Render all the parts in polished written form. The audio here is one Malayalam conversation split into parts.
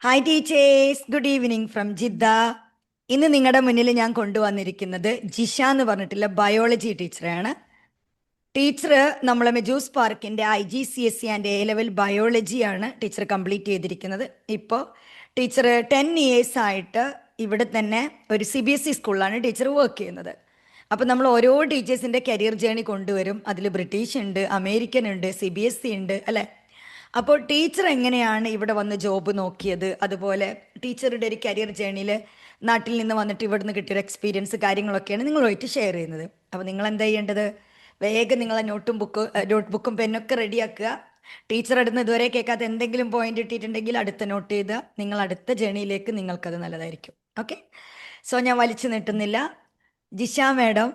Hi teachers, good evening from Jeddah. ഇന്ന് നിങ്ങളുടെ മുന്നിൽ ഞാൻ കൊണ്ടുവന്നിരിക്കുന്നത് ജിഷ എന്ന് പറഞ്ഞിട്ടുള്ള ബയോളജി ടീച്ചറാണ്. ടീച്ചർ നമ്മളെ മെജൂസ് പാർക്കിൻ്റെ IGCSE ആൻഡ് A-level ബയോളജിയാണ് ടീച്ചർ കംപ്ലീറ്റ് ചെയ്തിരിക്കുന്നത്. ഇപ്പോൾ ടീച്ചർ 10 years ആയിട്ട് ഇവിടെ തന്നെ ഒരു CBSE സ്കൂളിലാണ് ടീച്ചർ വർക്ക് ചെയ്യുന്നത്. അപ്പോൾ നമ്മൾ ഓരോ ടീച്ചേഴ്സിൻ്റെ കരിയർ ജേണി കൊണ്ടുവരും. അതിൽ ബ്രിട്ടീഷ് ഉണ്ട്, അമേരിക്കൻ ഉണ്ട്, CBSE ഉണ്ട്, അല്ലേ? അപ്പോൾ ടീച്ചർ എങ്ങനെയാണ് ഇവിടെ വന്ന് ജോബ് നോക്കിയത്, അതുപോലെ ടീച്ചറുടെ ഒരു കരിയർ ജേണിയിൽ നാട്ടിൽ നിന്ന് വന്നിട്ട് ഇവിടുന്ന് കിട്ടിയൊരു എക്സ്പീരിയൻസ് കാര്യങ്ങളൊക്കെയാണ് നിങ്ങളുമായിട്ട് ഷെയർ ചെയ്യുന്നത്. അപ്പോൾ നിങ്ങൾ എന്താ ചെയ്യേണ്ടത്? വേഗം നിങ്ങളെ നോട്ട്ബുക്കും പെന്നൊക്കെ റെഡിയാക്കുക. ടീച്ചർ അടുത്ത് ഇതുവരെ കേൾക്കാത്ത എന്തെങ്കിലും പോയിന്റ് ഇട്ടിട്ടുണ്ടെങ്കിൽ അടുത്ത നോട്ട് ചെയ്ത് നിങ്ങൾ അടുത്ത ജേണിയിലേക്ക് നിങ്ങൾക്കത് നല്ലതായിരിക്കും. ഓക്കെ, സോ ഞാൻ വലിച്ചു നീട്ടുന്നില്ല. ജിഷ മാഡം,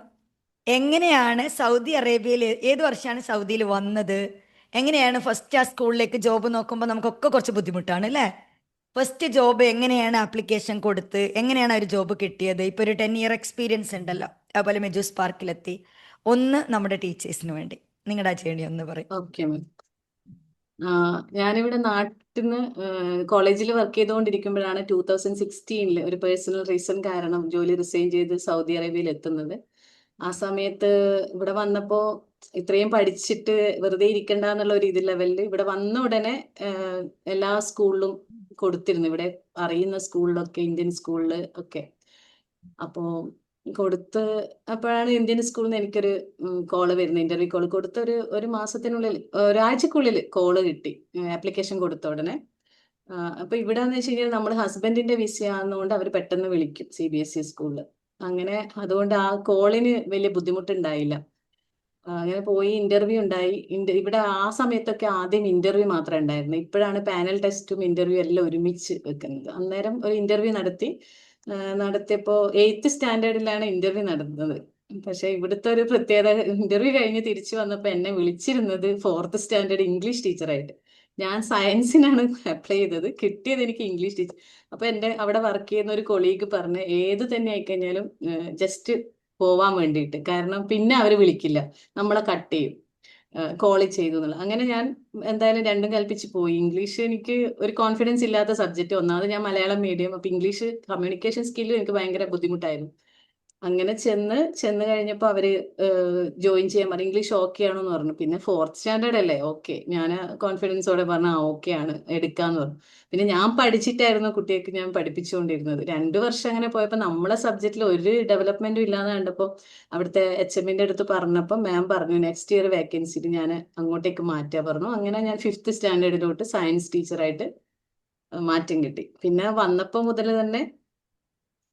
എങ്ങനെയാണ് സൗദി അറേബ്യയിൽ, ഏത് വർഷമാണ് സൗദിയിൽ വന്നത്? എങ്ങനെയാണ് ഫസ്റ്റ് ആ സ്കൂളിലേക്ക് ജോബ് നോക്കുമ്പോൾ നമുക്കൊക്കെ കുറച്ച് ബുദ്ധിമുട്ടാണ് അല്ലേ? ഫസ്റ്റ് ജോബ് എങ്ങനെയാണ് ആപ്ലിക്കേഷൻ കൊടുത്ത് എങ്ങനെയാണ് ഒരു ജോബ് കിട്ടിയത്? ഇപ്പോൾ ഒരു 10 year എക്സ്പീരിയൻസ് ഉണ്ടല്ലോ, അതുപോലെ മെജൂസ് പാർക്കിലെത്തി. ഒന്ന് നമ്മുടെ ടീച്ചേഴ്സിന് വേണ്ടി നിങ്ങളുടെ ആ ജേണി ഒന്ന് പറയും. Okay ma'am. ഞാനിവിടെ നാട്ടിന്ന് കോളേജിൽ വർക്ക് ചെയ്തുകൊണ്ടിരിക്കുമ്പോഴാണ് 2016 ഒരു പേഴ്സണൽ റീസൺ കാരണം ജോലി റിസൈൻ ചെയ്ത് സൗദി അറേബ്യയിൽ എത്തുന്നത്. ആ സമയത്ത് ഇവിടെ വന്നപ്പോൾ ഇത്രയും പഠിച്ചിട്ട് വെറുതെ ഇരിക്കണ്ട എന്നുള്ള ഒരു ഇത് ലെവലിൽ ഇവിടെ വന്ന ഉടനെ എല്ലാ സ്കൂളിലും കൊടുത്തിരുന്നു. ഇവിടെ അറിയുന്ന സ്കൂളിലൊക്കെ, ഇന്ത്യൻ സ്കൂളിൽ ഒക്കെ. അപ്പോൾ കൊടുത്ത് അപ്പോഴാണ് ഇന്ത്യൻ സ്കൂളിൽ നിന്ന് എനിക്കൊരു കോള് വരുന്നത്, ഇന്റർവ്യൂ കോള്. കൊടുത്ത ഒരു മാസത്തിനുള്ളിൽ, ഒരാഴ്ചക്കുള്ളിൽ കോള് കിട്ടി, ആപ്ലിക്കേഷൻ കൊടുത്ത ഉടനെ. അപ്പൊ ഇവിടെ എന്ന് വെച്ച് കഴിഞ്ഞാൽ നമ്മുടെ ഹസ്ബൻഡിന്റെ വിസ ആണെന്നുകൊണ്ട് അവർ പെട്ടെന്ന് വിളിക്കും CBSE സ്കൂളിൽ. അങ്ങനെ അതുകൊണ്ട് ആ കോളിന് വലിയ ബുദ്ധിമുട്ടുണ്ടായില്ല. അങ്ങനെ പോയി ഇന്റർവ്യൂ ഉണ്ടായി. ഇവിടെ ആ സമയത്തൊക്കെ ആദ്യം ഇന്റർവ്യൂ മാത്രമേ ഉണ്ടായിരുന്നു. ഇപ്പോഴാണ് പാനൽ ടെസ്റ്റും ഇന്റർവ്യൂ എല്ലാം ഒരുമിച്ച് വെക്കുന്നത്. അന്നേരം ഒരു ഇന്റർവ്യൂ നടത്തിയപ്പോ 8th സ്റ്റാൻഡേർഡിലാണ് ഇന്റർവ്യൂ നടന്നത്. പക്ഷെ ഇവിടുത്തെ ഒരു പ്രത്യേകത, ഇന്റർവ്യൂ കഴിഞ്ഞ് തിരിച്ചു വന്നപ്പോ എന്നെ വിളിച്ചിരുന്നത് 4th സ്റ്റാൻഡേർഡ് ഇംഗ്ലീഷ് ടീച്ചറായിട്ട്. ഞാൻ സയൻസിനാണ് അപ്ലൈ ചെയ്തത്, കിട്ടിയത് എനിക്ക് ഇംഗ്ലീഷ് ടീച്ചർ. അപ്പൊ എന്റെ അവിടെ വർക്ക് ചെയ്യുന്ന ഒരു കൊളീഗ് പറഞ്ഞ് ഏത് തന്നെ ആയിക്കഴിഞ്ഞാലും ജസ്റ്റ് പോവാൻ വേണ്ടിയിട്ട്, കാരണം പിന്നെ അവർ വിളിക്കില്ല, നമ്മളെ കട്ട് ചെയ്യും, കോൾ ചെയ്തു എന്നുള്ളത്. അങ്ങനെ ഞാൻ എന്തായാലും രണ്ടും കൽപ്പിച്ച് പോയി. ഇംഗ്ലീഷ് എനിക്ക് ഒരു കോൺഫിഡൻസ് ഇല്ലാത്ത സബ്ജക്റ്റ്. ഒന്നാമത് ഞാൻ മലയാളം മീഡിയം, അപ്പൊ ഇംഗ്ലീഷ് കമ്മ്യൂണിക്കേഷൻ സ്കില്ലും എനിക്ക് ഭയങ്കര ബുദ്ധിമുട്ടായിരുന്നു. അങ്ങനെ ചെന്ന് കഴിഞ്ഞപ്പോൾ അവര് ജോയിൻ ചെയ്യാൻ പറഞ്ഞു. ഇംഗ്ലീഷ് ഓക്കെ ആണെന്ന് പറഞ്ഞു. പിന്നെ 4th സ്റ്റാൻഡേർഡ് അല്ലേ, ഓക്കെ. ഞാൻ കോൺഫിഡൻസോടെ പറഞ്ഞു ഓക്കെ ആണ്, എടുക്കാന്ന് പറഞ്ഞു. പിന്നെ ഞാൻ പഠിച്ചിട്ടായിരുന്നു കുട്ടികൾക്ക് ഞാൻ പഠിപ്പിച്ചുകൊണ്ടിരുന്നത്. 2 വർഷം അങ്ങനെ പോയപ്പോൾ നമ്മളെ സബ്ജക്റ്റിൽ ഒരു ഡെവലപ്മെന്റും ഇല്ലാന്ന് കണ്ടപ്പോൾ അവിടുത്തെ HMന്റെ അടുത്ത് പറഞ്ഞപ്പോൾ മാം പറഞ്ഞു നെക്സ്റ്റ് ഇയർ വേക്കൻസിയിൽ ഞാൻ അങ്ങോട്ടേക്ക് മാറ്റാ പറഞ്ഞു. അങ്ങനെ ഞാൻ 5th സ്റ്റാൻഡേർഡിലോട്ട് സയൻസ് ടീച്ചറായിട്ട് മാറ്റം കിട്ടി. പിന്നെ വന്നപ്പോൾ മുതൽ തന്നെ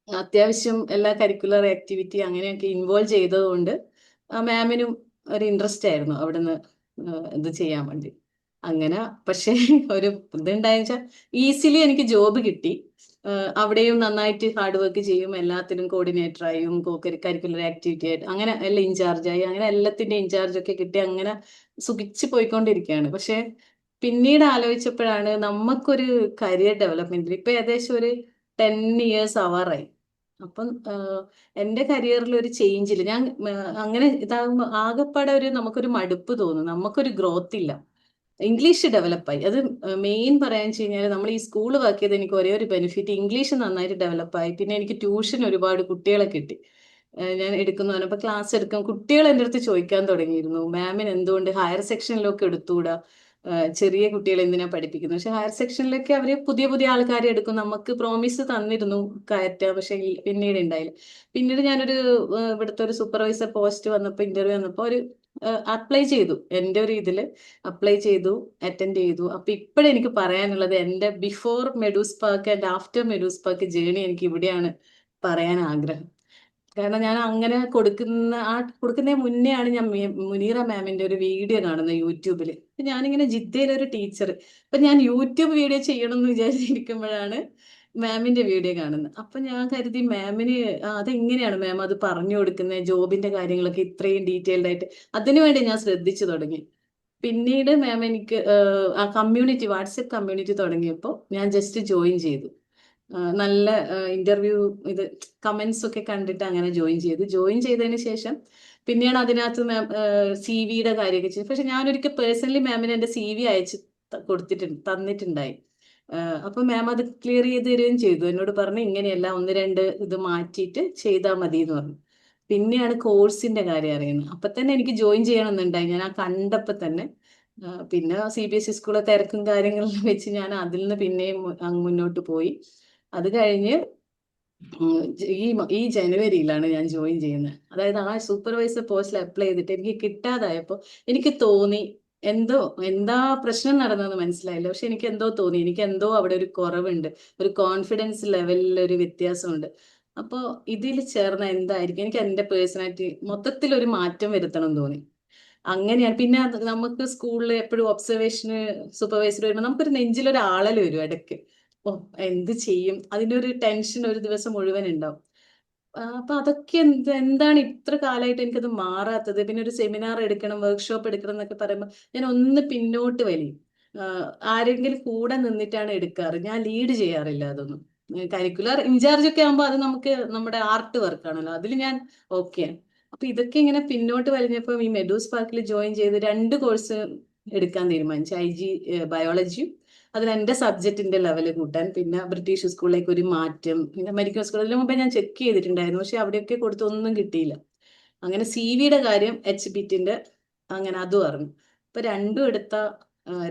അത്യാവശ്യം എല്ലാ കരിക്കുലർ ആക്ടിവിറ്റി അങ്ങനെയൊക്കെ ഇൻവോൾവ് ചെയ്തതുകൊണ്ട് മാമിനും ഒരു ഇൻട്രസ്റ്റ് ആയിരുന്നു അവിടുന്ന് ഇത് ചെയ്യാൻ വേണ്ടി. അങ്ങനെ പക്ഷേ ഒരു ഇതുണ്ടായെന്ന് വെച്ചാൽ ഈസിലി എനിക്ക് ജോബ് കിട്ടി. അവിടെയും നന്നായിട്ട് ഹാർഡ് വർക്ക് ചെയ്യും, എല്ലാത്തിനും കോർഡിനേറ്ററായും കരിക്കുലർ ആക്ടിവിറ്റി ആയിട്ട് അങ്ങനെ എല്ലാം ഇൻചാർജായി, അങ്ങനെ എല്ലാത്തിൻ്റെ ഇൻചാർജൊക്കെ കിട്ടി. അങ്ങനെ സുഖിച്ച് പോയിക്കൊണ്ടിരിക്കുകയാണ്. പക്ഷെ പിന്നീട് ആലോചിച്ചപ്പോഴാണ് നമുക്കൊരു കരിയർ ഡെവലപ്മെന്റിൽ ഇപ്പൊ ഏകദേശം ഒരു 10 years ആവാറായി. അപ്പം എൻ്റെ കരിയറിൽ ഒരു ചേഞ്ചില്ല. ഞാൻ അങ്ങനെ ഇതാകുമ്പോൾ ആകെപ്പാടെ നമുക്കൊരു മടുപ്പ് തോന്നും, നമുക്കൊരു ഗ്രോത്ത് ഇല്ല. ഇംഗ്ലീഷ് ഡെവലപ്പായി, അത് മെയിൻ പറയാന്ന് വെച്ച് കഴിഞ്ഞാൽ നമ്മൾ ഈ സ്കൂൾ വർക്ക് ചെയ്ത് എനിക്ക് ഒരേ ഒരു ബെനിഫിറ്റ്, ഇംഗ്ലീഷ് നന്നായിട്ട് ഡെവലപ്പായി. പിന്നെ എനിക്ക് ട്യൂഷൻ ഒരുപാട് കുട്ടികളെ കിട്ടി. ഞാൻ എടുക്കുന്നു പറഞ്ഞപ്പോൾ ക്ലാസ് എടുക്കും, കുട്ടികൾ എൻ്റെ അടുത്ത് ചോദിക്കാൻ തുടങ്ങിയിരുന്നു മാമിന് എന്തുകൊണ്ട് ഹയർ സെക്ഷനിലൊക്കെ എടുത്തുകൂടാ, ചെറിയ കുട്ടികളെ എന്തിനാ പഠിപ്പിക്കുന്നത്. പക്ഷെ ഹയർ സെക്ഷനിലൊക്കെ അവര് പുതിയ പുതിയ ആൾക്കാരെ എടുക്കും, നമുക്ക് പ്രോമിസ് തന്നിരുന്നു കയറ്റാ, പക്ഷെ പിന്നീട് ഉണ്ടായില്ല. പിന്നീട് ഞാനൊരു ഇവിടുത്തെ ഒരു സൂപ്പർവൈസർ പോസ്റ്റ് വന്നപ്പോൾ, ഇന്റർവ്യൂ വന്നപ്പോൾ ഒരു അപ്ലൈ ചെയ്തു. എൻ്റെ ഒരു ഇതിൽ അപ്ലൈ ചെയ്തു, അറ്റൻഡ് ചെയ്തു. അപ്പൊ ഇപ്പോഴെനിക്ക് പറയാനുള്ളത് എൻ്റെ before Meadows Park and after Meadows Park journey എനിക്ക് ഇവിടെയാണ് പറയാൻ ആഗ്രഹം. കാരണം ഞാൻ അങ്ങനെ കൊടുക്കുന്നതിന് മുന്നേ ആണ് ഞാൻ മുനീറ മാമിന്റെ ഒരു വീഡിയോ കാണുന്നത് യൂട്യൂബിൽ. ഞാനിങ്ങനെ ജിദ്ദയിലെ ഒരു ടീച്ചർ, അപ്പൊ ഞാൻ യൂട്യൂബ് വീഡിയോ ചെയ്യണം എന്ന് വിചാരിച്ചിരിക്കുമ്പോഴാണ് മാമിന്റെ വീഡിയോ കാണുന്നത്. അപ്പൊ ഞാൻ കരുതി മാമിന് അതെങ്ങനെയാണ് മാം അത് പറഞ്ഞു കൊടുക്കുന്നത്, ജോബിന്റെ കാര്യങ്ങളൊക്കെ ഇത്രയും ഡീറ്റെയിൽഡ് ആയിട്ട്. അതിനുവേണ്ടി ഞാൻ ശ്രദ്ധിച്ചു തുടങ്ങി. പിന്നീട് മാം എനിക്ക് ആ കമ്മ്യൂണിറ്റി, വാട്സപ്പ് കമ്മ്യൂണിറ്റി തുടങ്ങിയപ്പോൾ ഞാൻ ജസ്റ്റ് ജോയിൻ ചെയ്തു. നല്ല ഇന്റർവ്യൂ ഇത് കമന്റ്സ് ഒക്കെ കണ്ടിട്ട് അങ്ങനെ ജോയിൻ ചെയ്തതിന് ശേഷം പിന്നെയാണ് അതിനകത്ത് മാം CV-യുടെ കാര്യമൊക്കെ ചെയ്തു. പക്ഷെ ഞാനൊരിക്കൽ പേഴ്സണലി മാമിന് എൻ്റെ CV അയച്ച് തന്നിട്ടുണ്ടായി. അപ്പൊ മാം അത് ക്ലിയർ ചെയ്ത് തരികയും ചെയ്തു. എന്നോട് പറഞ്ഞു ഇങ്ങനെയല്ല, ഒന്ന് രണ്ട് ഇത് മാറ്റിയിട്ട് ചെയ്താൽ മതി എന്ന് പറഞ്ഞു. പിന്നെയാണ് കോഴ്സിന്റെ കാര്യം അറിയുന്നത്. അപ്പൊ തന്നെ എനിക്ക് ജോയിൻ ചെയ്യണമെന്നുണ്ടായി, ഞാൻ ആ കണ്ടപ്പോ തന്നെ. പിന്നെ CBSE സ്കൂളിലെ തിരക്കും കാര്യങ്ങളും വെച്ച് ഞാൻ അതിൽ നിന്ന് പിന്നെയും അങ്ങ് മുന്നോട്ട് പോയി. അത് കഴിഞ്ഞ് ഈ ജനുവരിയിലാണ് ഞാൻ ജോയിൻ ചെയ്യുന്നത്. അതായത് ആ സൂപ്പർവൈസർ പോസ്റ്റിൽ അപ്ലൈ ചെയ്തിട്ട് എനിക്ക് കിട്ടാതായപ്പോൾ എനിക്ക് തോന്നി എന്തോ എന്താ പ്രശ്നം നടന്നതെന്ന് മനസ്സിലായില്ല. പക്ഷെ എനിക്ക് എന്തോ തോന്നി, എനിക്ക് എന്തോ അവിടെ ഒരു കുറവുണ്ട്, ഒരു കോൺഫിഡൻസ് ലെവലിൽ ഒരു വ്യത്യാസമുണ്ട്. അപ്പോൾ ഇതിൽ ചേർന്ന എന്തായിരിക്കും, എനിക്ക് എൻ്റെ പേഴ്സണാലിറ്റി മൊത്തത്തിൽ ഒരു മാറ്റം വരുത്തണം എന്ന് തോന്നി. അങ്ങനെയാണ്. പിന്നെ നമുക്ക് സ്കൂളിൽ എപ്പോഴും ഒബ്സർവേഷന് സൂപ്പർവൈസർ വരുമ്പോൾ നമുക്കൊരു നെഞ്ചിലൊരു ആളൽ വരും ഇടയ്ക്ക്. ഓ, എന്ത് ചെയ്യും, അതിന്റെ ഒരു ടെൻഷൻ ഒരു ദിവസം മുഴുവൻ ഉണ്ടാവും. അപ്പൊ അതൊക്കെ എന്താണ് ഇത്ര കാലമായിട്ട് എനിക്കത് മാറാത്തത്. പിന്നെ ഒരു സെമിനാർ എടുക്കണം, വർക്ക്ഷോപ്പ് എടുക്കണം എന്നൊക്കെ പറയുമ്പോൾ ഞാൻ ഒന്ന് പിന്നോട്ട് വലിയും. ആരെങ്കിലും കൂടെ നിന്നിട്ടാണ് എടുക്കാറ്, ഞാൻ ലീഡ് ചെയ്യാറില്ല അതൊന്നും. കരിക്കുലർ ഇൻചാർജ് ഒക്കെ ആകുമ്പോൾ അത് നമുക്ക് നമ്മുടെ ആർട്ട് വർക്കാണല്ലോ, അതിൽ ഞാൻ ഓക്കെയാണ്. അപ്പൊ ഇതൊക്കെ ഇങ്ങനെ പിന്നോട്ട് വലിഞ്ഞപ്പോൾ ഈ മെഡൂസ് പാർക്കിൽ ജോയിൻ ചെയ്ത് 2 കോഴ്സ് എടുക്കാൻ തീരുമാനിച്ചു. IG ബയോളജിയും, അതിൽ എൻ്റെ സബ്ജക്റ്റിന്റെ ലെവൽ കൂട്ടാൻ. പിന്നെ ബ്രിട്ടീഷ് സ്കൂളിലേക്ക് ഒരു മാറ്റം, പിന്നെ അമേരിക്കൻ സ്കൂളിൽ മുമ്പേ ഞാൻ ചെക്ക് ചെയ്തിട്ടുണ്ടായിരുന്നു, പക്ഷെ അവിടെയൊക്കെ കൊടുത്തൊന്നും കിട്ടിയില്ല. അങ്ങനെ CV-യുടെ കാര്യം HBTന്റെ അങ്ങനെ അതും അറിഞ്ഞു. ഇപ്പൊ രണ്ടും എടുത്ത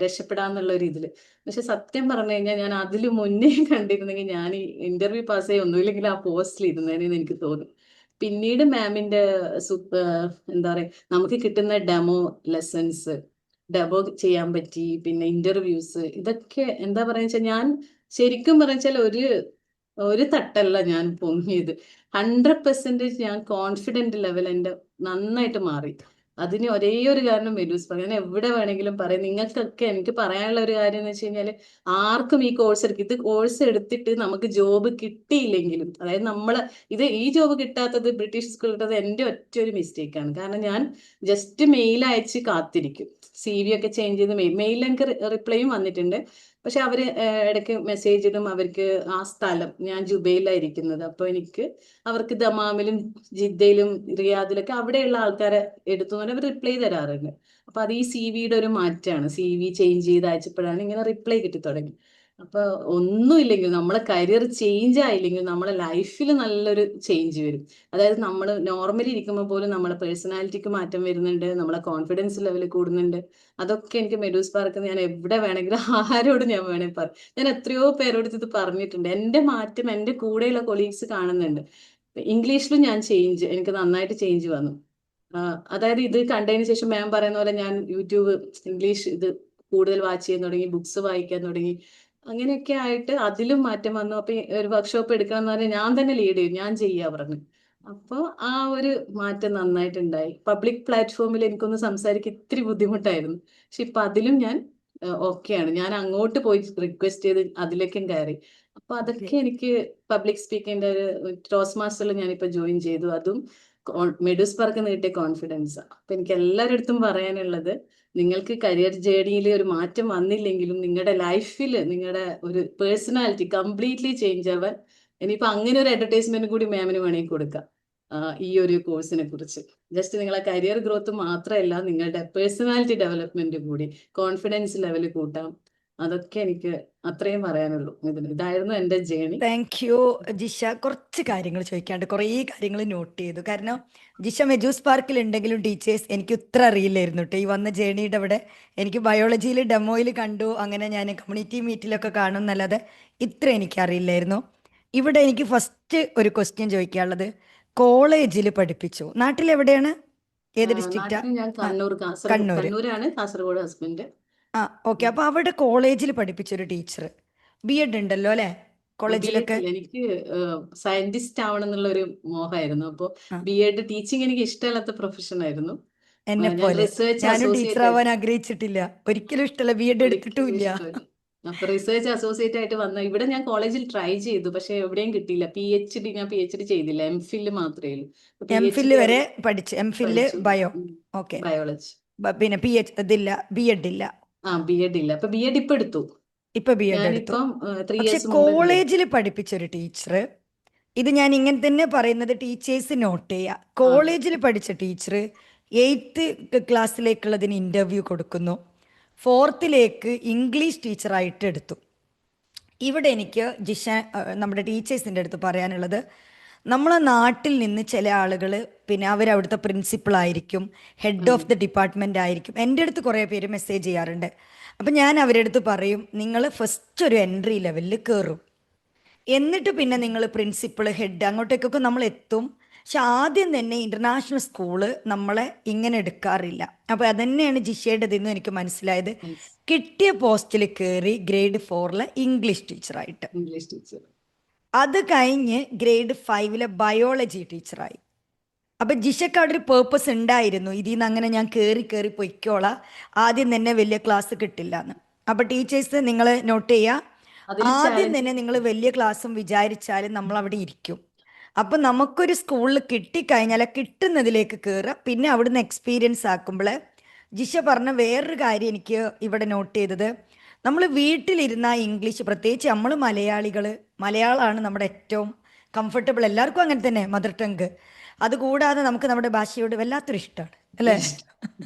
രക്ഷപ്പെടാന്നുള്ള ഒരു ഇതില്. പക്ഷെ സത്യം പറഞ്ഞു കഴിഞ്ഞാൽ ഞാൻ അതില് മുന്നേ കണ്ടിരുന്നെങ്കിൽ ഞാൻ ഈ ഇന്റർവ്യൂ പാസ് ചെയ്യ ഒന്നുമില്ലെങ്കിൽ ആ പോസ്റ്റിൽ ഇരുന്നേനെന്ന് എനിക്ക് തോന്നും. പിന്നീട് മാമിന്റെ എന്താ പറയാ, നമുക്ക് കിട്ടുന്ന ലെസൺസ് ഡെമോ ചെയ്യാൻ പറ്റി. പിന്നെ ഇന്റർവ്യൂസ്, ഇതൊക്കെ എന്താ പറയാ വെച്ചാൽ ഞാൻ ശരിക്കും പറഞ്ഞാൽ ഒരു തട്ടല്ല ഞാൻ പൊങ്ങിയത്. 100% ഞാൻ കോൺഫിഡന്റ് ലെവൽ എൻ്റെ നന്നായിട്ട് മാറി. അതിന് ഒരേ ഒരു കാരണം മെഡൂസ് പറയും. ഞാൻ എവിടെ വേണമെങ്കിലും പറയും. നിങ്ങൾക്കൊക്കെ എനിക്ക് പറയാനുള്ള ഒരു കാര്യം എന്ന് വെച്ച് കഴിഞ്ഞാൽ, ആർക്കും ഈ കോഴ്സ് എടുക്കും, ഇത് കോഴ്സ് എടുത്തിട്ട് നമുക്ക് ജോബ് കിട്ടിയില്ലെങ്കിലും, അതായത് ഈ ജോബ് കിട്ടാത്തത്, ബ്രിട്ടീഷ് സ്കൂൾ കിട്ടാത്തത് എൻ്റെ ഒറ്റ ഒരു മിസ്റ്റേക്കാണ്. കാരണം ഞാൻ ജസ്റ്റ് മെയിൽ അയച്ച് കാത്തിരിക്കും. CV ഒക്കെ ചേഞ്ച് ചെയ്ത് മെയിൽ എനിക്ക് റിപ്ലൈയും വന്നിട്ടുണ്ട്. പക്ഷെ അവര് ഇടയ്ക്ക് മെസ്സേജ് ഇടും. അവർക്ക് ആ സ്ഥലം, ഞാൻ ജുബൈലായിരിക്കുന്നത്, അപ്പൊ അവർക്ക് ദമാമിലും ജിദ്ദയിലും റിയാദിലൊക്കെ അവിടെയുള്ള ആൾക്കാരെ എടുത്തുകൊണ്ട് അവർ റിപ്ലൈ തരാറുണ്ട്. അപ്പൊ അത് ഈ CV-യുടെ ഒരു മാറ്റമാണ്. CV ചേഞ്ച് ചെയ്ത് അയച്ചപ്പോഴാണ് ഇങ്ങനെ റിപ്ലൈ കിട്ടി തുടങ്ങി. അപ്പൊ ഒന്നുമില്ലെങ്കിൽ, നമ്മളെ കരിയർ ചേഞ്ച് ആയില്ലെങ്കിൽ നമ്മളെ ലൈഫിൽ നല്ലൊരു ചേഞ്ച് വരും. അതായത് നമ്മൾ നോർമലി ഇരിക്കുമ്പോൾ പോലും നമ്മളെ പേഴ്സണാലിറ്റിക്ക് മാറ്റം വരുന്നുണ്ട്, നമ്മളെ കോൺഫിഡൻസ് ലെവൽ കൂടുന്നുണ്ട്. അതൊക്കെ എനിക്ക് മെഡൂസ് പാർക്ക് ഞാൻ എവിടെ വേണമെങ്കിലും ആരോട് ഞാൻ വേണമെങ്കിൽ പറയും. ഞാൻ എത്രയോ പേരോട് ഇത് പറഞ്ഞിട്ടുണ്ട്. എൻ്റെ മാറ്റം എൻ്റെ കൂടെയുള്ള കൊളീഗ്സ് കാണുന്നുണ്ട്. ഇംഗ്ലീഷിലും ഞാൻ എനിക്ക് നന്നായിട്ട് ചേഞ്ച് വന്നു. അതായത് ഇത് കണ്ടതിന് ശേഷം മാം പറയുന്ന പോലെ ഞാൻ യൂട്യൂബ് ഇംഗ്ലീഷ് ഇത് കൂടുതൽ വാച്ച് ചെയ്യാൻ തുടങ്ങി, ബുക്സ് വായിക്കാൻ തുടങ്ങി. അങ്ങനെയൊക്കെ ആയിട്ട് അതിലും മാറ്റം വന്നു. അപ്പൊ ഒരു വർക്ക്ഷോപ്പ് എടുക്കണം എന്ന് പറഞ്ഞാൽ ഞാൻ തന്നെ ലീഡ് ചെയ്യും, ഞാൻ ചെയ്യാ പറഞ്ഞു. അപ്പോൾ ആ ഒരു മാറ്റം നന്നായിട്ടുണ്ടായി. പബ്ലിക് പ്ലാറ്റ്ഫോമിൽ എനിക്കൊന്ന് സംസാരിക്കാൻ ഇത്തിരി ബുദ്ധിമുട്ടായിരുന്നു. പക്ഷെ ഇപ്പൊ അതിലും ഞാൻ ഓക്കെയാണ്. ഞാൻ അങ്ങോട്ട് പോയി റിക്വസ്റ്റ് ചെയ്ത് അതിലേക്കും കയറി. അപ്പൊ അതൊക്കെ എനിക്ക് പബ്ലിക് സ്പീക്കിങ്ങിന്റെ ഒരു ടോസ് മാസ്റ്ററിൽ ഞാനിപ്പോ ജോയിൻ ചെയ്തു. അതും മെഡൂസ് പാർക്ക് നീട്ടിയ കോൺഫിഡൻസ്. അപ്പൊ എനിക്ക് എല്ലാവരുടെ അടുത്തും പറയാനുള്ളത്, നിങ്ങൾക്ക് കരിയർ ജേർണിയിൽ ഒരു മാറ്റം വന്നില്ലെങ്കിലും നിങ്ങളുടെ ലൈഫിൽ നിങ്ങളുടെ ഒരു പേഴ്സണാലിറ്റി കംപ്ലീറ്റ്ലി ചേഞ്ച് ആവാൻ, ഇനിയിപ്പോ അങ്ങനെ ഒരു അഡ്വർടൈസ്മെന്റ് കൂടി മാമിന് വേണമെങ്കിൽ കൊടുക്കാം. ഈ ഒരു കോഴ്സിനെ കുറിച്ച് ജസ്റ്റ് നിങ്ങളെ കരിയർ ഗ്രോത്ത് മാത്രമല്ല, നിങ്ങളുടെ പേഴ്സണാലിറ്റി ഡെവലപ്മെന്റ് കൂടി, കോൺഫിഡൻസ് ലെവൽ കൂട്ടാം. അതൊക്കെ എനിക്ക് അത്രയും പറയാനുള്ളൂ. ഇതായിരുന്നു എൻ്റെ ജേണി. Thank you Jisha. കുറച്ച് കാര്യങ്ങൾ ചോദിക്കാണ്ട്, കുറേ കാര്യങ്ങൾ നോട്ട് ചെയ്തു. കാരണം ജിഷ മെജൂസ് പാർക്കിൽ ഉണ്ടെങ്കിലും ടീച്ചേഴ്സ് എനിക്ക് ഇത്ര അറിയില്ലായിരുന്നു കേട്ടോ. ഈ വന്ന ജേണിയുടെ അവിടെ എനിക്ക് ബയോളജിയിൽ ഡെമോയിൽ കണ്ടു, അങ്ങനെ ഞാൻ കമ്മ്യൂണിറ്റി മീറ്റിലൊക്കെ കാണും എന്നല്ലാതെ ഇത്ര എനിക്ക് അറിയില്ലായിരുന്നു. ഇവിടെ എനിക്ക് ഫസ്റ്റ് ഒരു ക്വസ്റ്റ്യൻ ചോദിക്കാനുള്ളത്, കോളേജിൽ പഠിപ്പിച്ചു, നാട്ടിലെവിടെയാണ്, ഏത് ഡിസ്ട്രിക്റ്റാ? നാട്ടിൽ ഞാൻ കണ്ണൂർ. കണ്ണൂരാണ്, കാസർഗോഡ് ഹസ്ബൻഡ്. ഓക്കെ. അപ്പോൾ അവിടെ കോളേജിൽ പഠിപ്പിച്ചൊരു ടീച്ചർ, BEd ഉണ്ടല്ലോ അല്ലേ കോളേജിലൊക്കെ? എനിക്ക് സയന്റിസ്റ്റ് ആവണം എന്നുള്ള ഒരു മോഹമായിരുന്നു. അപ്പോൾ ആ, BEd ടീച്ചിങ് എനിക്ക് ഇഷ്ടമല്ലാത്ത പ്രൊഫഷൻ ആയിരുന്നു. എന്നെ ഞാൻ പോലെ റിസർച്ച് ഞാനും ടീച്ചർ അസോസിയേറ്റ് ആവാൻ ആഗ്രഹിച്ചിട്ടില്ല, ഒരിക്കലും ഇഷ്ടമല്ല, BEd ഒരിക്കലും എടുത്തിട്ടുമില്ല. ഇഷ്ടമല്ല. അപ്പൊ റിസർച്ച് അസോസിയേറ്റ് ആയിട്ട് ഇവിടെ ഞാൻ കോളേജിൽ ട്രൈ ചെയ്തു, പക്ഷെ എവിടെയും കിട്ടിയില്ല. ഞാൻ PhD ചെയ്തില്ല, MPhil മാത്രമേ ഉള്ളൂ. MPhil PhD വരെ പഠിച്ചു. MPhil പഠിച്ചു. ബയോ. ഓക്കെ. ബയോളജി. പിന്നെ ഇതില്ല, BEd ഇല്ല. BEd ഇല്ല. അപ്പൊ BEd ഇപ്പൊ എടുത്തു. ഇപ്പൊ BEd എടുത്തു. ഞാനിപ്പം 3 പക്ഷെ ഇയേഴ്സ് മുമ്പ് കോളേജിൽ പഠിപ്പിച്ചൊരു ടീച്ചർ, ഇത് ഞാൻ ഇങ്ങനെ തന്നെ പറയുന്നത്, ടീച്ചേഴ്സ് നോട്ട് ചെയ്യുക. കോളേജിൽ പഠിച്ച ടീച്ചർ 8th ക്ലാസ്സിലേക്കുള്ളതിന് ഇൻ്റർവ്യൂ കൊടുക്കുന്നു, 4th ഇംഗ്ലീഷ് ടീച്ചറായിട്ട് എടുത്തു. ഇവിടെ എനിക്ക് നമ്മുടെ ടീച്ചേഴ്സിൻ്റെ അടുത്ത് പറയാനുള്ളത്, നമ്മളെ നാട്ടിൽ നിന്ന് ചില ആളുകൾ, പിന്നെ അവരവിടുത്തെ പ്രിൻസിപ്പൾ ആയിരിക്കും, ഹെഡ് ഉം. ഓഫ് ദി ഡിപ്പാർട്ട്മെൻ്റ് ആയിരിക്കും. എൻ്റെ അടുത്ത് കുറേ പേര് മെസ്സേജ് ചെയ്യാറുണ്ട്. അപ്പം ഞാൻ അവരുടെ അടുത്ത് പറയും, നിങ്ങൾ ഫസ്റ്റ് ഒരു എൻട്രി ലെവലിൽ കയറും, എന്നിട്ട് പിന്നെ നിങ്ങൾ പ്രിൻസിപ്പൾ, ഹെഡ്, അങ്ങോട്ടേക്കൊക്കെ നമ്മൾ എത്തും. പക്ഷെ ആദ്യം തന്നെ ഇൻ്റർനാഷണൽ സ്കൂള് നമ്മളെ ഇങ്ങനെ എടുക്കാറില്ല. അപ്പോൾ അതന്നെയാണ് ജിഷയുടെ ഇതിൽ നിന്ന് എനിക്ക് മനസ്സിലായത്. Yes. കിട്ടിയ പോസ്റ്റിൽ കയറി ഗ്രേഡ് 4 ഇംഗ്ലീഷ് ടീച്ചറായിട്ട്. English teacher. അത് കഴിഞ്ഞ് ഗ്രേഡ് 5 ബയോളജി ടീച്ചറായി. അപ്പം ജിഷയ്ക്ക് അവിടെ ഒരു പേർപ്പസ് ഉണ്ടായിരുന്നു, ഇതിൽ നിന്ന് അങ്ങനെ ഞാൻ കയറി കയറി പൊയ്ക്കോളാം, ആദ്യം തന്നെ വലിയ ക്ലാസ് കിട്ടില്ല എന്ന്. അപ്പം ടീച്ചേഴ്സ് നിങ്ങൾ നോട്ട് ചെയ്യുക, അതിൽ ആദ്യം ചാലഞ്ച് തന്നെ നിങ്ങൾ വലിയ ക്ലാസ്സും വിചാരിച്ചാലും നമ്മൾ അവിടെ ഇരിക്കും. അപ്പം നമുക്കൊരു സ്കൂളിൽ കിട്ടിക്കഴിഞ്ഞാൽ കിട്ടുന്നതിലേക്ക് കയറുക, പിന്നെ അവിടുന്ന് എക്സ്പീരിയൻസ് ആക്കുമ്പോൾ. ജിഷ പറഞ്ഞ വേറൊരു കാര്യം എനിക്ക് ഇവിടെ നോട്ട് ചെയ്തത്, നമ്മൾ വീട്ടിലിരുന്ന ഇംഗ്ലീഷ്, പ്രത്യേകിച്ച് നമ്മൾ മലയാളികൾ, മലയാളമാണ് നമ്മുടെ ഏറ്റവും കംഫർട്ടബിൾ, എല്ലാവർക്കും അങ്ങനെ തന്നെ മദർ ടങ്ക്. അതുകൂടാതെ നമുക്ക് നമ്മുടെ ഭാഷയോട് വല്ലാത്തൊരു ഇഷ്ടമാണ്, അല്ലേ?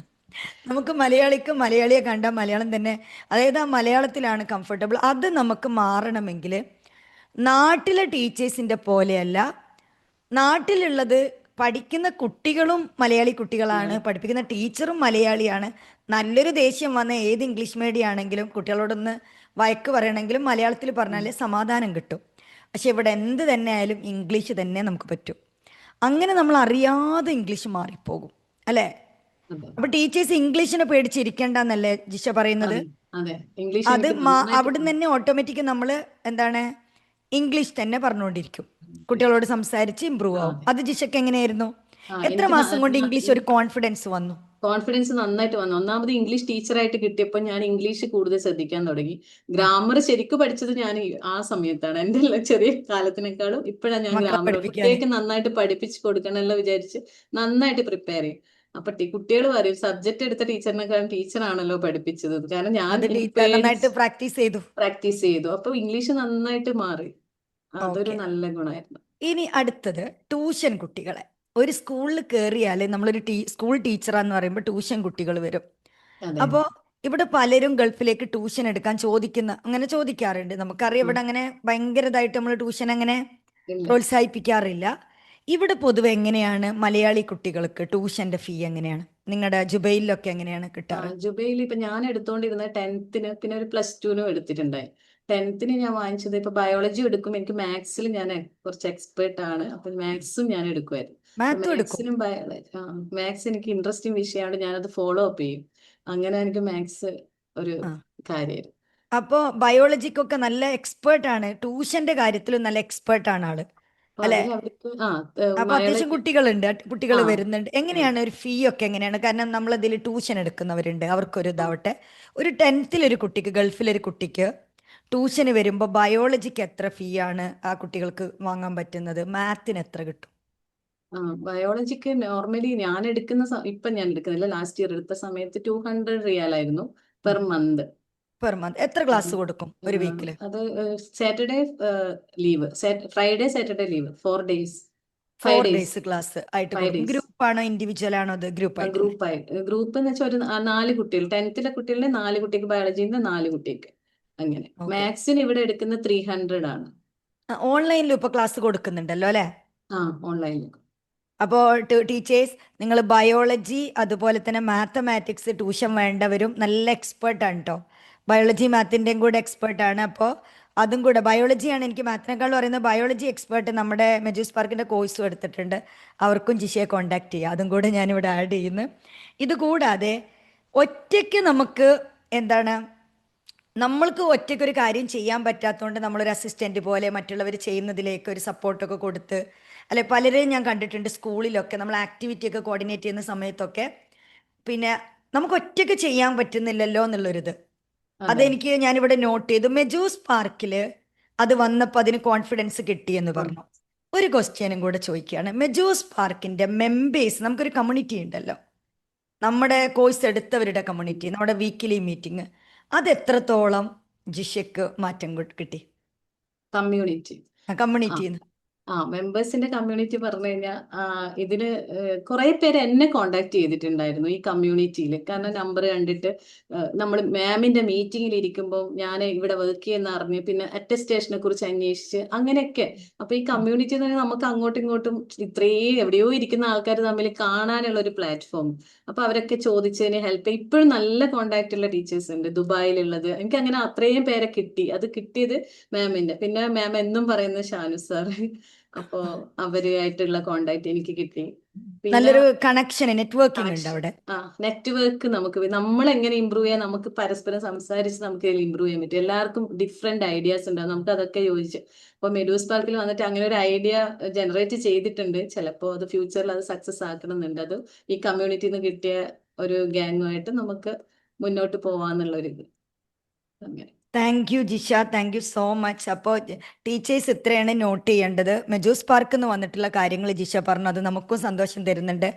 നമുക്ക് മലയാളിക്ക് മലയാളിയെ കണ്ടാൽ മലയാളം തന്നെ, അതായത് ആ മലയാളത്തിലാണ് കംഫർട്ടബിൾ. അത് നമുക്ക് മാറണമെങ്കിൽ നാട്ടിലെ ടീച്ചേഴ്സിൻ്റെ പോലെയല്ല, നാട്ടിലുള്ളത് പഠിക്കുന്ന കുട്ടികളും മലയാളി കുട്ടികളാണ്, പഠിപ്പിക്കുന്ന ടീച്ചറും മലയാളിയാണ്. നല്ലൊരു ദേഷ്യം വന്ന ഏത് ഇംഗ്ലീഷ് മീഡിയം ആണെങ്കിലും കുട്ടികളോടൊന്ന് വഴക്ക് പറയണമെങ്കിലും മലയാളത്തിൽ പറഞ്ഞാലേ സമാധാനം കിട്ടും. പക്ഷെ ഇവിടെ എന്ത് തന്നെ ആയാലും ഇംഗ്ലീഷ് തന്നെ നമുക്ക് പറ്റും. അങ്ങനെ നമ്മൾ അറിയാതെ ഇംഗ്ലീഷ് മാറിപ്പോകും, അല്ലേ? അതെ അപ്പൊ ടീച്ചേഴ്സ് ഇംഗ്ലീഷിനെ പേടിച്ചിരിക്കേണ്ടെന്നല്ലേ ജിഷ പറയുന്നത്? അതെ അതെ. ഇംഗ്ലീഷ് അത് എനിക്ക് നന്നായിട്ട് അവിടുന്ന് തന്നെ ഓട്ടോമാറ്റിക് നമ്മൾ എന്താണ്, ഇംഗ്ലീഷ് തന്നെ പറഞ്ഞുകൊണ്ടിരിക്കും, കുട്ടികളോട് സംസാരിച്ച് ഇമ്പ്രൂവ് ആ ആവും. അതെ. അത് ജിഷയ്ക്ക് എങ്ങനെയായിരുന്നു? ആ എത്ര എനിക്ക് മാസം കൊണ്ട് ഇംഗ്ലീഷ് ഒരു കോൺഫിഡൻസ് വന്നു? കോൺഫിഡൻസ് നന്നായിട്ട് വന്നു. ഒന്നാമത് ഇംഗ്ലീഷ് ടീച്ചറായിട്ട് കിട്ടിയപ്പോൾ ഞാൻ ഇംഗ്ലീഷ് കൂടുതൽ ശ്രദ്ധിക്കാൻ തുടങ്ങി. ആ, ഗ്രാമർ ശരിക്കും പഠിച്ചത് ഞാൻ ആ സമയത്താണ്. എൻ്റെ ചെറിയ കാലത്തിനേക്കാളും ഇപ്പോഴാണ് ഞാൻ മക്കളെ ഗ്രാമർ പഠിപ്പിക്കാന്. കുട്ടികൾക്ക് നന്നായിട്ട് പഠിപ്പിച്ച് കൊടുക്കണമല്ലോ വിചാരിച്ച് നന്നായിട്ട് പ്രിപ്പയർ ചെയ്യും. അപ്പൊ കുട്ടികൾ പറയും സബ്ജക്ട് എടുത്ത ടീച്ചറിനെക്കാളും ടീച്ചറാണല്ലോ പഠിപ്പിച്ചത്. കാരണം ഞാൻ അത് എനിക്ക് പേടിച്ച് നന്നായിട്ട് പ്രാക്ടീസ് ചെയ്തു. പ്രാക്ടീസ് ചെയ്തു. അപ്പൊ ഇംഗ്ലീഷ് നന്നായിട്ട് മാറി. അതൊരു ഓക്കെ. നല്ല ഗുണമായിരുന്നു. ഇനി അടുത്തത് ട്യൂഷൻ കുട്ടികളെ. ഒരു സ്കൂളിൽ കയറിയാൽ നമ്മളൊരു സ്കൂൾ ടീച്ചറാന്ന് പറയുമ്പോൾ ട്യൂഷൻ കുട്ടികൾ വരും. അതെ. അപ്പോൾ ഇവിടെ പലരും ഗൾഫിലേക്ക് ട്യൂഷൻ എടുക്കാൻ അങ്ങനെ ചോദിക്കാറുണ്ട്. നമുക്കറിയാം ഉം. ഇവിടെ അങ്ങനെ ഭയങ്കരതായിട്ട് നമ്മൾ ട്യൂഷൻ അങ്ങനെ ഇല്ല. പ്രോത്സാഹിപ്പിക്കാറില്ല. ഇവിടെ പൊതുവെ എങ്ങനെയാണ് മലയാളി കുട്ടികൾക്ക് ട്യൂഷന്റെ ഫീ എങ്ങനെയാണ്? നിങ്ങളുടെ ജുബൈലിലൊക്കെ എങ്ങനെയാണ് കിട്ടാറ്? ജുബൈൽ ഇപ്പൊ ഞാൻ എടുത്തോണ്ടിരുന്ന 10th പിന്നെ ഒരു +2 എടുത്തിട്ടുണ്ടായി. 10th ഞാൻ വാങ്ങിച്ചത് ഇപ്പൊ ബയോളജി എടുക്കും. എനിക്ക് മാത്സിൽ ഞാൻ കുറച്ച് എക്സ്പേർട്ട് ആണ്. അപ്പൊ മാത്സും ഞാൻ എടുക്കുമായിരുന്നു. അപ്പൊ മാത്തും എടുക്കും. മാത്സിനും ബയോളജി മാത്സ് എനിക്ക് ഇൻട്രസ്റ്റിംഗ് വിഷയമാണ്. ഞാനത് ഫോളോ അപ്പ് ചെയ്യും. അങ്ങനെ എനിക്ക് മാത്സ് ഒരു ആ, കാര്യമായിരുന്നു. അപ്പോൾ ബയോളജിക്കൊക്കെ നല്ല എക്സ്പേർട്ടാണ്, ട്യൂഷന്റെ കാര്യത്തിലും നല്ല എക്സ്പേർട്ടാണ് ആള്, അപ്പൊ അല്ലെ? അതിൽ അവർക്ക് അപ്പൊ അത്യാവശ്യം ബയോളജി കുട്ടികളുണ്ട്, കുട്ടികൾ ആ വരുന്നുണ്ട്. ആ എങ്ങനെയാണ് ഒരു ഫീ ഒക്കെ എങ്ങനെയാണ്? കാരണം നമ്മളതിൽ ട്യൂഷൻ എടുക്കുന്നവരുണ്ട്, അവർക്കൊരു ഇതാവട്ടെ. ഒരു 10th ഒരു കുട്ടിക്ക്, ഗൾഫിലൊരു കുട്ടിക്ക് ട്യൂഷന് വരുമ്പോൾ ബയോളജിക്ക് എത്ര ഫീ ആണ് ആ കുട്ടികൾക്ക് വാങ്ങാൻ പറ്റുന്നത്? മാത്തിന് എത്ര കിട്ടും? ബയോളജിക്ക് നോർമലി ഞാൻ എടുക്കുന്ന ഇപ്പൊ ഞാൻ എടുക്കുന്നില്ല, ലാസ്റ്റ് ഇയർ എടുത്ത സമയത്ത് 200 റിയാൽ ആയിരുന്നു പെർ മന്ത്. പെർ മന്ത് എത്ര ക്ലാസ് കൊടുക്കും ഒരു വീക്കിൽ? അത് Saturday leave, Friday Saturday leave, 4 days, 5 days, 4 days class ആയിട്ട് 5 കൊടുക്കും. days. ഗ്രൂപ്പ് ആണോ ഇൻഡിവിജ്വൽ ആണോ? അത് ഗ്രൂപ്പ് ആയിട്ട് തന്നെ. ഗ്രൂപ്പ് എന്ന് വെച്ചാൽ ഒരു 4 കുട്ടികൾ, 10th കുട്ടികളുടെ 4 കുട്ടിക്ക്, ബയോളജിന്റെ 4 കുട്ടിക്ക്, അങ്ങനെ. ഓക്കെ. മാത്സിന് ഇവിടെ എടുക്കുന്ന 300 ആണ്. ഓൺലൈനിലും ഇപ്പൊ ക്ലാസ് കൊടുക്കുന്നുണ്ടല്ലോ, അല്ലെ? ഓൺലൈനിൽ. അപ്പോൾ ടീച്ചേഴ്സ്, നിങ്ങൾ ബയോളജി അതുപോലെ തന്നെ മാത്തമാറ്റിക്സ് ട്യൂഷൻ വേണ്ടവരും നല്ല എക്സ്പേർട്ടാണ് കേട്ടോ. ബയോളജി മാത്തിൻ്റെയും കൂടെ എക്സ്പേർട്ടാണ്. അപ്പോൾ അതും കൂടെ, ബയോളജിയാണ് എനിക്ക് മാത്തിനേക്കാൾ പറയുന്നത്. ബയോളജി എക്സ്പേർട്ട് നമ്മുടെ മെജൂസ് പാർക്കിൻ്റെ കോഴ്സും എടുത്തിട്ടുണ്ട്, അവർക്കും ജിഷയെ കോൺടാക്ട് ചെയ്യുക. അതും കൂടെ ഞാനിവിടെ ആഡ് ചെയ്യുന്നു. ഇതുകൂടാതെ ഒറ്റയ്ക്ക് നമുക്ക് എന്താണ്, നമ്മൾക്ക് ഒറ്റയ്ക്കൊരു കാര്യം ചെയ്യാൻ പറ്റാത്തതുകൊണ്ട് നമ്മളൊരു അസിസ്റ്റൻ്റ് പോലെ മറ്റുള്ളവർ ചെയ്യുന്നതിലേക്ക് ഒരു സപ്പോർട്ടൊക്കെ കൊടുത്ത്, അല്ലെ? പലരെയും ഞാൻ കണ്ടിട്ടുണ്ട് സ്കൂളിലൊക്കെ നമ്മൾ ആക്ടിവിറ്റി ഒക്കെ കോർഡിനേറ്റ് ചെയ്യുന്ന സമയത്തൊക്കെ, പിന്നെ നമുക്ക് ഒറ്റയ്ക്ക് ചെയ്യാൻ പറ്റുന്നില്ലല്ലോ എന്നുള്ളൊരിത്, അതെ. അതെനിക്ക് ഞാനിവിടെ നോട്ട് ചെയ്തു. മെജൂസ് പാർക്കിൽ അത് വന്നപ്പോൾ അതിന് കോൺഫിഡൻസ് കിട്ടിയെന്ന് ഉം. പറഞ്ഞു. ഒരു ക്വസ്റ്റ്യനും കൂടെ ചോദിക്കുകയാണ്. മെജൂസ് പാർക്കിൻ്റെ മെമ്പേഴ്സ്, നമുക്കൊരു കമ്മ്യൂണിറ്റി ഉണ്ടല്ലോ, നമ്മുടെ കോഴ്സ് എടുത്തവരുടെ കമ്മ്യൂണിറ്റി, നമ്മുടെ വീക്കിലി മീറ്റിംഗ്, അത് എത്രത്തോളം ജിഷയ്ക്ക് മാറ്റം കിട്ടി കമ്മ്യൂണിറ്റി. ആ ആ കമ്മ്യൂണിറ്റിന്ന്? മെമ്പേഴ്സിന്റെ കമ്മ്യൂണിറ്റി പറഞ്ഞു കഴിഞ്ഞാൽ ഇതിന് കുറെ പേര് എന്നെ കോണ്ടാക്ട് ചെയ്തിട്ടുണ്ടായിരുന്നു ഈ കമ്മ്യൂണിറ്റിയിൽ. കാരണം നമ്പർ കണ്ടിട്ട് നമ്മൾ മാമിന്റെ മീറ്റിംഗിൽ ഇരിക്കുമ്പോൾ ഞാൻ ഇവിടെ വർക്ക് ചെയ്യുന്ന അറിഞ്ഞ് പിന്നെ അറ്റസ്റ്റേഷനെ കുറിച്ച് അന്വേഷിച്ച് അങ്ങനെയൊക്കെ. അപ്പൊ ഈ കമ്മ്യൂണിറ്റി എന്ന് പറഞ്ഞാൽ നമുക്ക് അങ്ങോട്ടും ഇങ്ങോട്ടും ഇത്രയും എവിടെയോ ഇരിക്കുന്ന ആൾക്കാർ തമ്മിൽ കാണാനുള്ള ഒരു പ്ലാറ്റ്ഫോം. അപ്പൊ അവരൊക്കെ ചോദിച്ചതിന് ഹെൽപ്പ്. ഇപ്പോഴും നല്ല കോണ്ടാക്ട് ഉള്ള ടീച്ചേഴ്സ് ഉണ്ട് ദുബായിലുള്ളത്. എനിക്ക് അങ്ങനെ അത്രയും പേരെ കിട്ടി. അത് കിട്ടിയത് മാമിന്റെ. പിന്നെ മാം എന്നും പറയുന്നത് ഷാനു സാർ. അപ്പോ അവരുമായിട്ടുള്ള കോണ്ടാക്ട് എനിക്ക് കിട്ടി. പിന്നെ നല്ലൊരു കണക്ഷൻ നെറ്റ്വർക്കിംഗ് ഉണ്ട് കണക്ഷൻ അവിടെ. നെറ്റ്വർക്ക് നമുക്ക് നമ്മൾ എങ്ങനെ ഇമ്പ്രൂവ് ചെയ്യാൻ, നമുക്ക് പരസ്പരം സംസാരിച്ച് നമുക്ക് ഇമ്പ്രൂവ് ചെയ്യാൻ പറ്റും. എല്ലാവർക്കും ഡിഫറെന്റ് ഐഡിയാസ് ഉണ്ടാവും. നമുക്ക് അതൊക്കെ യോജിച്ച് ഇപ്പൊ മെഡൂസ് പാർക്കിൽ വന്നിട്ട് അങ്ങനെ ഒരു ഐഡിയ ജനറേറ്റ് ചെയ്തിട്ടുണ്ട്. ചിലപ്പോൾ അത് ഫ്യൂച്ചറിൽ അത് സക്സസ് ആക്കണമെന്നുണ്ട്. അത് ഈ കമ്മ്യൂണിറ്റിയിൽ നിന്ന് കിട്ടിയ ഒരു ഗ്യാങ്ങുമായിട്ട് നമുക്ക് മുന്നോട്ട് പോവാന്നുള്ളൊരു ഇത്. അങ്ങനെ. Thank you Jisha, thank you so much. അപ്പോൾ ടീച്ചേഴ്സ് ഇത്രയാണ് നോട്ട് ചെയ്യേണ്ടത്. മെജൂസ് പാർക്ക് എന്ന് വന്നിട്ടുള്ള കാര്യങ്ങൾ ജിഷ പറഞ്ഞു, അത് നമുക്കും സന്തോഷം തരുന്നുണ്ട്.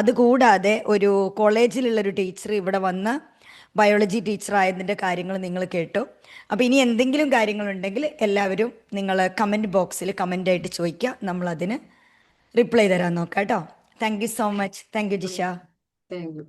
അതുകൂടാതെ ഒരു കോളേജിലുള്ളൊരു ടീച്ചർ ഇവിടെ വന്ന് ബയോളജി ടീച്ചർ ആയതിൻ്റെ കാര്യങ്ങൾ നിങ്ങൾ കേട്ടു. അപ്പോൾ ഇനി എന്തെങ്കിലും കാര്യങ്ങളുണ്ടെങ്കിൽ എല്ലാവരും നിങ്ങൾ കമൻറ്റ് ബോക്സിൽ കമൻ്റായിട്ട് ചോദിക്കുക, നമ്മളതിന് റിപ്ലൈ തരാൻ നോക്കാം കേട്ടോ. Thank you so much. Thank you Jisha. Thank you.